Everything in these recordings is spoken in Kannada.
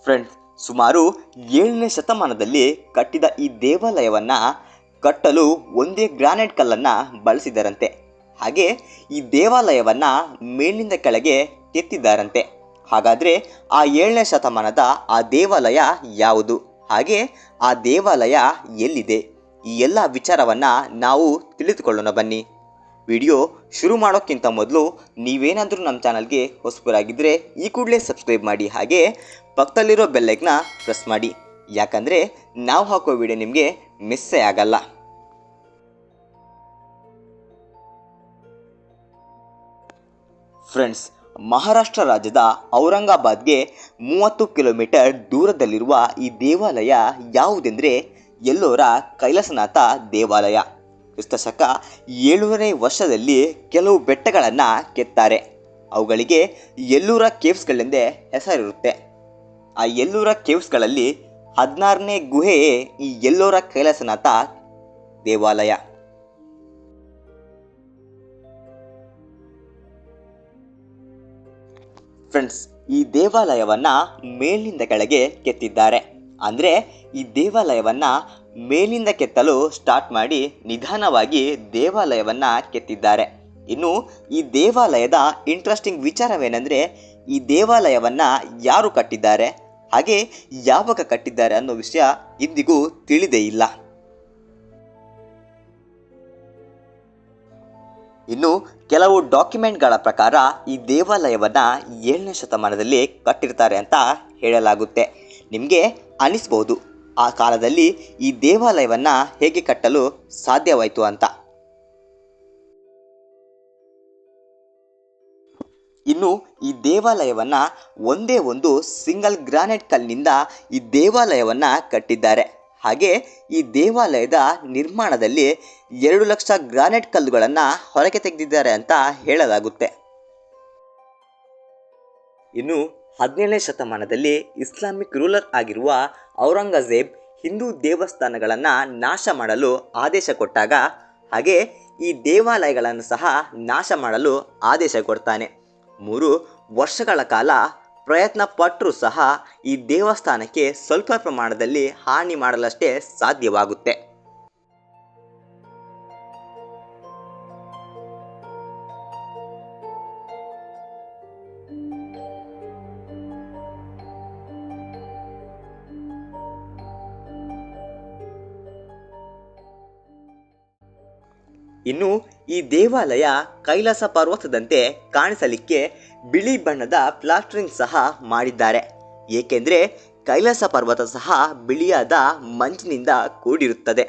ಫ್ರೆಂಡ್ಸ್, ಸುಮಾರು 7ನೇ ಶತಮಾನದಲ್ಲಿ ಕಟ್ಟಿದ ಈ ದೇವಾಲಯವನ್ನು ಕಟ್ಟಲು ಒಂದೇ ಗ್ರಾನೈಟ್ ಕಲ್ಲನ್ನು ಬಳಸಿದರಂತೆ. ಹಾಗೆ ಈ ದೇವಾಲಯವನ್ನು ಮೇಲಿಂದ ಕೆಳಗೆ ಕೆತ್ತಿದ್ದಾರಂತೆ. ಹಾಗಾದರೆ ಆ 7ನೇ ಶತಮಾನದ ಆ ದೇವಾಲಯ ಯಾವುದು, ಹಾಗೆ ಆ ದೇವಾಲಯ ಎಲ್ಲಿದೆ, ಈ ಎಲ್ಲ ವಿಚಾರವನ್ನು ನಾವು ತಿಳಿದುಕೊಳ್ಳೋಣ ಬನ್ನಿ. ವಿಡಿಯೋ ಶುರು ಮಾಡೋಕ್ಕಿಂತ ಮೊದಲು ನೀವೇನಾದರೂ ನಮ್ಮ ಚಾನಲ್ಗೆ ಹೊಸಬರಾಗಿದ್ದರೆ ಈ ಕೂಡಲೇ ಸಬ್ಸ್ಕ್ರೈಬ್ ಮಾಡಿ, ಹಾಗೆ ಪಕ್ಕದಲ್ಲಿರೋ ಬೆಲ್ಲೈಕ್ನ ಪ್ರೆಸ್ ಮಾಡಿ. ಯಾಕಂದರೆ ನಾವು ಹಾಕೋ ವಿಡಿಯೋ ನಿಮಗೆ ಮಿಸ್ಸೇ ಆಗಲ್ಲ. ಫ್ರೆಂಡ್ಸ್, ಮಹಾರಾಷ್ಟ್ರ ರಾಜ್ಯದ ಔರಂಗಾಬಾದ್ಗೆ 30 ಕಿಲೋಮೀಟರ್ ದೂರದಲ್ಲಿರುವ ಈ ದೇವಾಲಯ ಯಾವುದೆಂದರೆ ಎಲ್ಲೋರ ಕೈಲಾಸನಾಥ ದೇವಾಲಯ. ಕ್ರಿಸ್ತಶಕ 7ನೇ ವರ್ಷದಲ್ಲಿ ಕೆಲವು ಬೆಟ್ಟಗಳನ್ನು ಕೆತ್ತಾರೆ. ಅವುಗಳಿಗೆ ಎಲ್ಲೂರ ಕೇವ್ಸ್ಗಳೆಂದೇ ಹೆಸರಿರುತ್ತೆ. ಆ ಎಲ್ಲೂರ ಕೇವ್ಸ್ಗಳಲ್ಲಿ 16ನೇ ಗುಹೆಯೇ ಈ ಎಲ್ಲೋರ ಕೈಲಾಸನಾಥ ದೇವಾಲಯ. ಫ್ರೆಂಡ್ಸ್, ಈ ದೇವಾಲಯವನ್ನು ಮೇಲಿಂದ ಕೆಳಗೆ ಕೆತ್ತಿದ್ದಾರೆ. ಅಂದರೆ ಈ ದೇವಾಲಯವನ್ನು ಮೇಲಿಂದ ಕೆತ್ತಲು ಸ್ಟಾರ್ಟ್ ಮಾಡಿ ನಿಧಾನವಾಗಿ ದೇವಾಲಯವನ್ನು ಕೆತ್ತಿದ್ದಾರೆ. ಇನ್ನು ಈ ದೇವಾಲಯದ ಇಂಟ್ರೆಸ್ಟಿಂಗ್ ವಿಚಾರವೇನೆಂದರೆ ಈ ದೇವಾಲಯವನ್ನು ಯಾರು ಕಟ್ಟಿದ್ದಾರೆ, ಹಾಗೆ ಯಾವಾಗ ಕಟ್ಟಿದ್ದಾರೆ ಅನ್ನೋ ವಿಷಯ ಇಂದಿಗೂ ತಿಳಿದೇ ಇಲ್ಲ. ಇನ್ನು ಕೆಲವು ಡಾಕ್ಯುಮೆಂಟ್ಗಳ ಪ್ರಕಾರ ಈ ದೇವಾಲಯವನ್ನು 7ನೇ ಶತಮಾನದಲ್ಲಿ ಕಟ್ಟಿರ್ತಾರೆ ಅಂತ ಹೇಳಲಾಗುತ್ತೆ. ನಿಮಗೆ ಅನಿಸ್ಬೋದು ಆ ಕಾಲದಲ್ಲಿ ಈ ದೇವಾಲಯವನ್ನು ಹೇಗೆ ಕಟ್ಟಲು ಸಾಧ್ಯವಾಯಿತು ಅಂತ. ಇನ್ನು ಈ ದೇವಾಲಯವನ್ನು ಒಂದೇ ಒಂದು ಸಿಂಗಲ್ ಗ್ರಾನೈಟ್ ಕಲ್ಲಿನಿಂದ ಈ ದೇವಾಲಯವನ್ನು ಕಟ್ಟಿದ್ದಾರೆ. ಹಾಗೆ ಈ ದೇವಾಲಯದ ನಿರ್ಮಾಣದಲ್ಲಿ 2 ಲಕ್ಷ ಗ್ರಾನೈಟ್ ಕಲ್ಲುಗಳನ್ನು ಹೊರಗೆ ತೆಗೆದಿದ್ದಾರೆ ಅಂತ ಹೇಳಲಾಗುತ್ತೆ. ಇನ್ನು 17ನೇ ಶತಮಾನದಲ್ಲಿ ಇಸ್ಲಾಮಿಕ್ ರೂಲರ್ ಆಗಿರುವ ಔರಂಗಜೇಬ್ ಹಿಂದೂ ದೇವಸ್ಥಾನಗಳನ್ನು ನಾಶ ಮಾಡಲು ಆದೇಶ ಕೊಟ್ಟಾಗ, ಹಾಗೆ ಈ ದೇವಾಲಯಗಳನ್ನು ಸಹ ನಾಶ ಮಾಡಲು ಆದೇಶ ಕೊಡ್ತಾನೆ. 3 ವರ್ಷಗಳ ಕಾಲ ಪ್ರಯತ್ನ ಪಟ್ಟರೂ ಸಹ ಈ ದೇವಸ್ಥಾನಕ್ಕೆ ಸ್ವಲ್ಪ ಪ್ರಮಾಣದಲ್ಲಿ ಹಾನಿ ಮಾಡಲಷ್ಟೇ ಸಾಧ್ಯವಾಗುತ್ತೆ. ಇನ್ನು ಈ ದೇವಾಲಯ ಕೈಲಾಸ ಪರ್ವತದಂತೆ ಕಾಣಿಸಲಿಕ್ಕೆ ಬಿಳಿ ಬಣ್ಣದ ಪ್ಲಾಸ್ಟರಿಂಗ್ ಸಹ ಮಾಡಿದ್ದಾರೆ. ಏಕೆಂದರೆ ಕೈಲಾಸ ಪರ್ವತ ಸಹ ಬಿಳಿಯಾದ ಮಂಜಿನಿಂದ ಕೂಡಿರುತ್ತದೆ.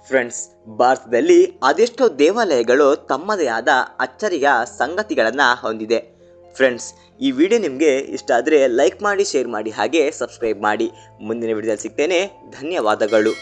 ಫ್ರೆಂಡ್ಸ್, ಭಾರತದಲ್ಲಿ ಅದೆಷ್ಟೋ ದೇವಾಲಯಗಳು ತಮ್ಮದೇ ಆದ ಅಚ್ಚರಿಯ ಸಂಗತಿಗಳನ್ನು ಹೊಂದಿದೆ. ಫ್ರೆಂಡ್ಸ್, ಈ ವಿಡಿಯೋ ನಿಮಗೆ ಇಷ್ಟ ಆದರೆ ಲೈಕ್ ಮಾಡಿ, ಶೇರ್ ಮಾಡಿ, ಹಾಗೆ ಸಬ್ಸ್ಕ್ರೈಬ್ ಮಾಡಿ. ಮುಂದಿನ ವಿಡಿಯೋದಲ್ಲಿ ಸಿಗ್ತೇನೆ. ಧನ್ಯವಾದಗಳು.